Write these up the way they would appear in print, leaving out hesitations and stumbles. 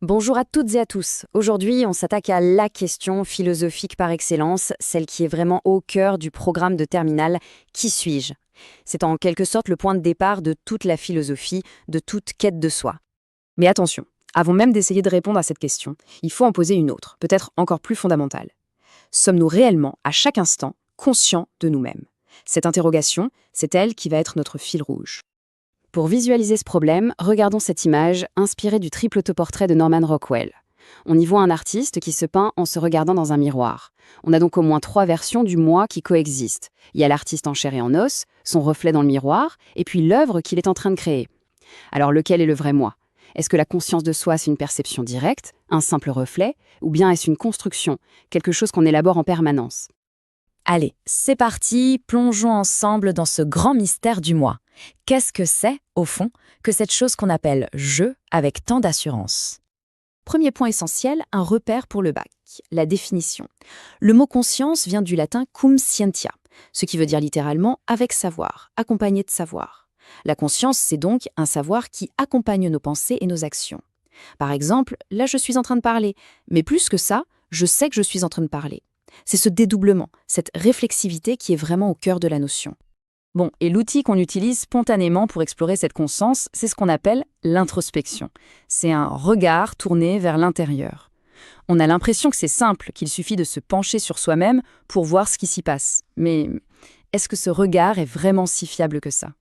Bonjour à toutes et à tous. Aujourd'hui, on s'attaque à la question philosophique par excellence, celle qui est vraiment au cœur du programme de terminale. Qui suis-je? C'est en quelque sorte le point de départ de toute la philosophie, de toute quête de soi. Mais attention, avant même d'essayer de répondre à cette question, il faut en poser une autre, peut-être encore plus fondamentale. Sommes-nous réellement, à chaque instant, conscients de nous-mêmes? Cette interrogation, c'est elle qui va être notre fil rouge. Pour visualiser ce problème, regardons cette image inspirée du triple autoportrait de Norman Rockwell. On y voit un artiste qui se peint en se regardant dans un miroir. On a donc au moins trois versions du moi qui coexistent. Il y a l'artiste en chair et en os, son reflet dans le miroir, et puis l'œuvre qu'il est en train de créer. Alors lequel est le vrai moi? Est-ce que la conscience de soi, c'est une perception directe, un simple reflet, ou bien est-ce une construction, quelque chose qu'on élabore en permanence? Allez, c'est parti, plongeons ensemble dans ce grand mystère du moi. Qu'est-ce que c'est, au fond, que cette chose qu'on appelle « je » avec tant d'assurance? Premier point essentiel, un repère pour le bac, la définition. Le mot conscience vient du latin cum scientia, ce qui veut dire littéralement « avec savoir », accompagné de savoir. La conscience, c'est donc un savoir qui accompagne nos pensées et nos actions. Par exemple, là je suis en train de parler, mais plus que ça, je sais que je suis en train de parler. C'est ce dédoublement, cette réflexivité qui est vraiment au cœur de la notion. Bon, et l'outil qu'on utilise spontanément pour explorer cette conscience, c'est ce qu'on appelle l'introspection. C'est un regard tourné vers l'intérieur. On a l'impression que c'est simple, qu'il suffit de se pencher sur soi-même pour voir ce qui s'y passe. Mais est-ce que ce regard est vraiment si fiable que ça?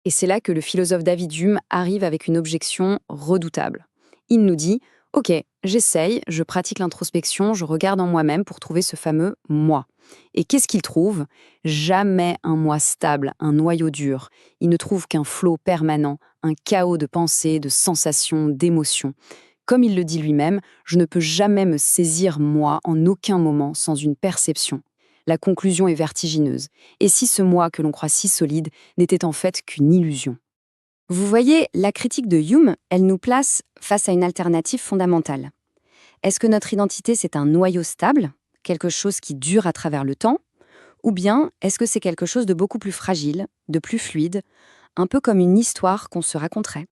Et c'est là que le philosophe David Hume arrive avec une objection redoutable. Il nous dit « Ok, j'essaye, je pratique l'introspection, je regarde en moi-même pour trouver ce fameux « moi ». Et qu'est-ce qu'il trouve? Jamais un moi stable, un noyau dur. Il ne trouve qu'un flot permanent, un chaos de pensées, de sensations, d'émotions. Comme il le dit lui-même, je ne peux jamais me saisir moi en aucun moment sans une perception. La conclusion est vertigineuse. Et si ce moi que l'on croit si solide n'était en fait qu'une illusion? Vous voyez, la critique de Hume, elle nous place face à une alternative fondamentale. Est-ce que notre identité, c'est un noyau stable, quelque chose qui dure à travers le temps, ou bien est-ce que c'est quelque chose de beaucoup plus fragile, de plus fluide, un peu comme une histoire qu'on se raconterait?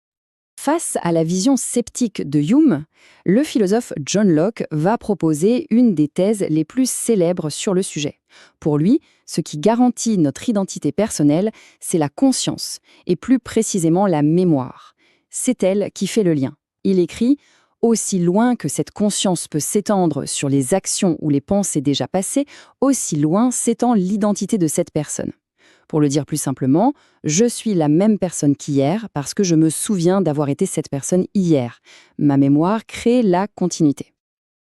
Face à la vision sceptique de Hume, le philosophe John Locke va proposer une des thèses les plus célèbres sur le sujet. Pour lui, ce qui garantit notre identité personnelle, c'est la conscience, et plus précisément la mémoire. C'est elle qui fait le lien. Il écrit « Aussi loin que cette conscience peut s'étendre sur les actions ou les pensées déjà passées, aussi loin s'étend l'identité de cette personne. » Pour le dire plus simplement, je suis la même personne qu'hier parce que je me souviens d'avoir été cette personne hier. Ma mémoire crée la continuité.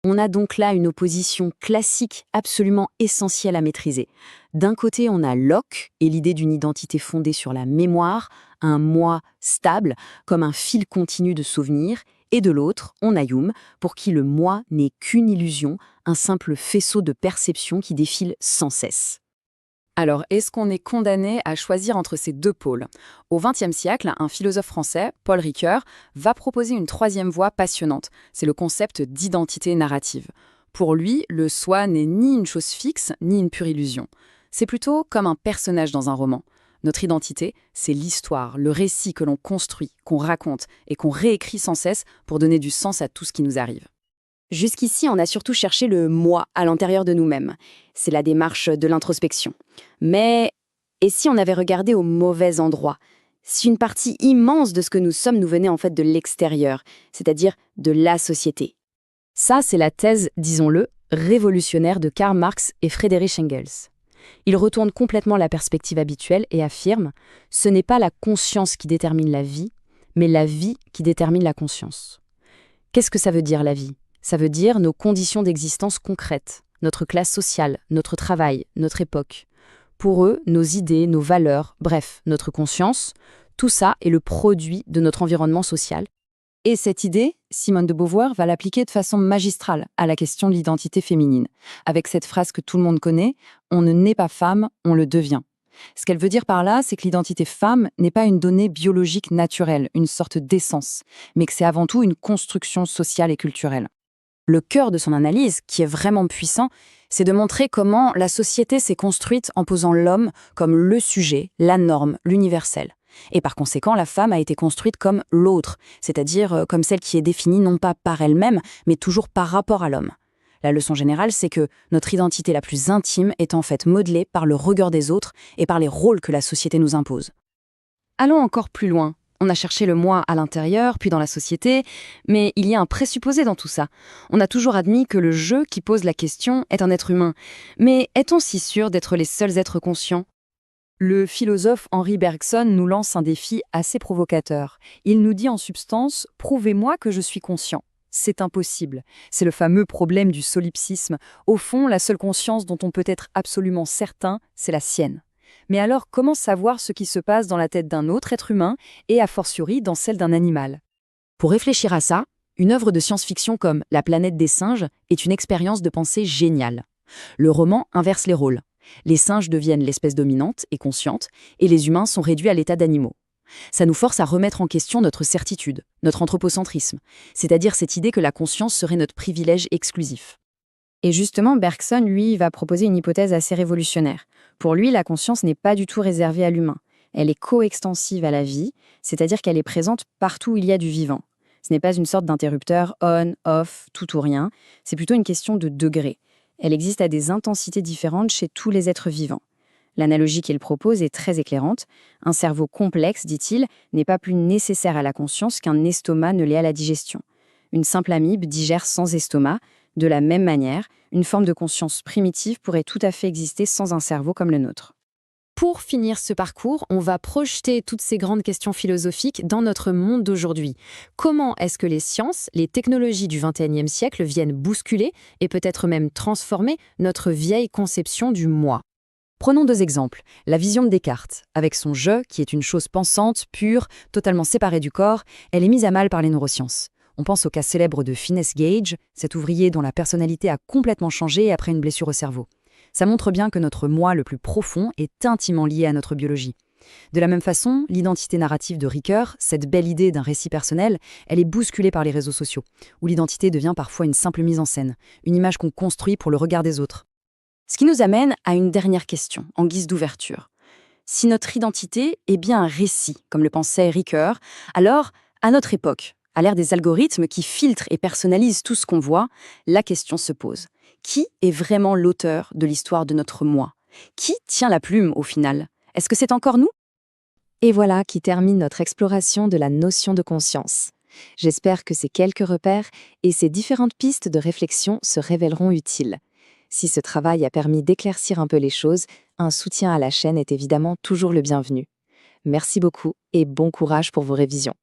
On a donc là une opposition classique absolument essentielle à maîtriser. D'un côté, on a Locke et l'idée d'une identité fondée sur la mémoire, un moi stable, comme un fil continu de souvenirs, et de l'autre, on a Hume, pour qui le moi n'est qu'une illusion, un simple faisceau de perceptions qui défile sans cesse. Alors, est-ce qu'on est condamné à choisir entre ces deux pôles? Au XXe siècle, un philosophe français, Paul Ricoeur, va proposer une troisième voie passionnante. C'est le concept d'identité narrative. Pour lui, le soi n'est ni une chose fixe, ni une pure illusion. C'est plutôt comme un personnage dans un roman. Notre identité, c'est l'histoire, le récit que l'on construit, qu'on raconte et qu'on réécrit sans cesse pour donner du sens à tout ce qui nous arrive. Jusqu'ici, on a surtout cherché le moi à l'intérieur de nous-mêmes. C'est la démarche de l'introspection. Mais, et si on avait regardé au mauvais endroit? Si une partie immense de ce que nous sommes nous venait en fait de l'extérieur, c'est-à-dire de la société? Ça, c'est la thèse, disons-le, révolutionnaire de Karl Marx et Friedrich Engels. Il retourne complètement la perspective habituelle et affirme « Ce n'est pas la conscience qui détermine la vie, mais la vie qui détermine la conscience ». Qu'est-ce que ça veut dire, la vie? Ça veut dire nos conditions d'existence concrètes, notre classe sociale, notre travail, notre époque. Pour eux, nos idées, nos valeurs, bref, notre conscience, tout ça est le produit de notre environnement social. Et cette idée, Simone de Beauvoir va l'appliquer de façon magistrale à la question de l'identité féminine, avec cette phrase que tout le monde connaît, « On ne naît pas femme, on le devient ». Ce qu'elle veut dire par là, c'est que l'identité femme n'est pas une donnée biologique naturelle, une sorte d'essence, mais que c'est avant tout une construction sociale et culturelle. Le cœur de son analyse, qui est vraiment puissant, c'est de montrer comment la société s'est construite en posant l'homme comme le sujet, la norme, l'universel. Et par conséquent, la femme a été construite comme l'autre, c'est-à-dire comme celle qui est définie non pas par elle-même, mais toujours par rapport à l'homme. La leçon générale, c'est que notre identité la plus intime est en fait modelée par le regard des autres et par les rôles que la société nous impose. Allons encore plus loin. On a cherché le moi à l'intérieur, puis dans la société, mais il y a un présupposé dans tout ça. On a toujours admis que le je qui pose la question est un être humain. Mais est-on si sûr d'être les seuls êtres conscients ? Le philosophe Henri Bergson nous lance un défi assez provocateur. Il nous dit en substance « Prouvez-moi que je suis conscient ». C'est impossible. C'est le fameux problème du solipsisme. Au fond, la seule conscience dont on peut être absolument certain, c'est la sienne. Mais alors, comment savoir ce qui se passe dans la tête d'un autre être humain et a fortiori dans celle d'un animal ? Pour réfléchir à ça, une œuvre de science-fiction comme La planète des singes est une expérience de pensée géniale. Le roman inverse les rôles. Les singes deviennent l'espèce dominante et consciente, et les humains sont réduits à l'état d'animaux. Ça nous force à remettre en question notre certitude, notre anthropocentrisme, c'est-à-dire cette idée que la conscience serait notre privilège exclusif. Et justement, Bergson, lui, va proposer une hypothèse assez révolutionnaire. Pour lui, la conscience n'est pas du tout réservée à l'humain. Elle est coextensive à la vie, c'est-à-dire qu'elle est présente partout où il y a du vivant. Ce n'est pas une sorte d'interrupteur on, off, tout ou rien, c'est plutôt une question de degré. Elle existe à des intensités différentes chez tous les êtres vivants. L'analogie qu'il propose est très éclairante. Un cerveau complexe, dit-il, n'est pas plus nécessaire à la conscience qu'un estomac ne l'est à la digestion. Une simple amibe digère sans estomac. De la même manière, une forme de conscience primitive pourrait tout à fait exister sans un cerveau comme le nôtre. Pour finir ce parcours, on va projeter toutes ces grandes questions philosophiques dans notre monde d'aujourd'hui. Comment est-ce que les sciences, les technologies du XXIe siècle viennent bousculer et peut-être même transformer notre vieille conception du moi ? Prenons 2 exemples. La vision de Descartes, avec son « je », qui est une chose pensante, pure, totalement séparée du corps, elle est mise à mal par les neurosciences. On pense au cas célèbre de Finney Gage, cet ouvrier dont la personnalité a complètement changé après une blessure au cerveau. Ça montre bien que notre moi le plus profond est intimement lié à notre biologie. De la même façon, l'identité narrative de Ricoeur, cette belle idée d'un récit personnel, elle est bousculée par les réseaux sociaux, où l'identité devient parfois une simple mise en scène, une image qu'on construit pour le regard des autres. Ce qui nous amène à une dernière question, en guise d'ouverture. Si notre identité est bien un récit, comme le pensait Ricoeur, alors, à notre époque, à l'ère des algorithmes qui filtrent et personnalisent tout ce qu'on voit, la question se pose. Qui est vraiment l'auteur de l'histoire de notre moi ? Qui tient la plume au final ? Est-ce que c'est encore nous ? Et voilà qui termine notre exploration de la notion de conscience. J'espère que ces quelques repères et ces différentes pistes de réflexion se révéleront utiles. Si ce travail a permis d'éclaircir un peu les choses, un soutien à la chaîne est évidemment toujours le bienvenu. Merci beaucoup et bon courage pour vos révisions.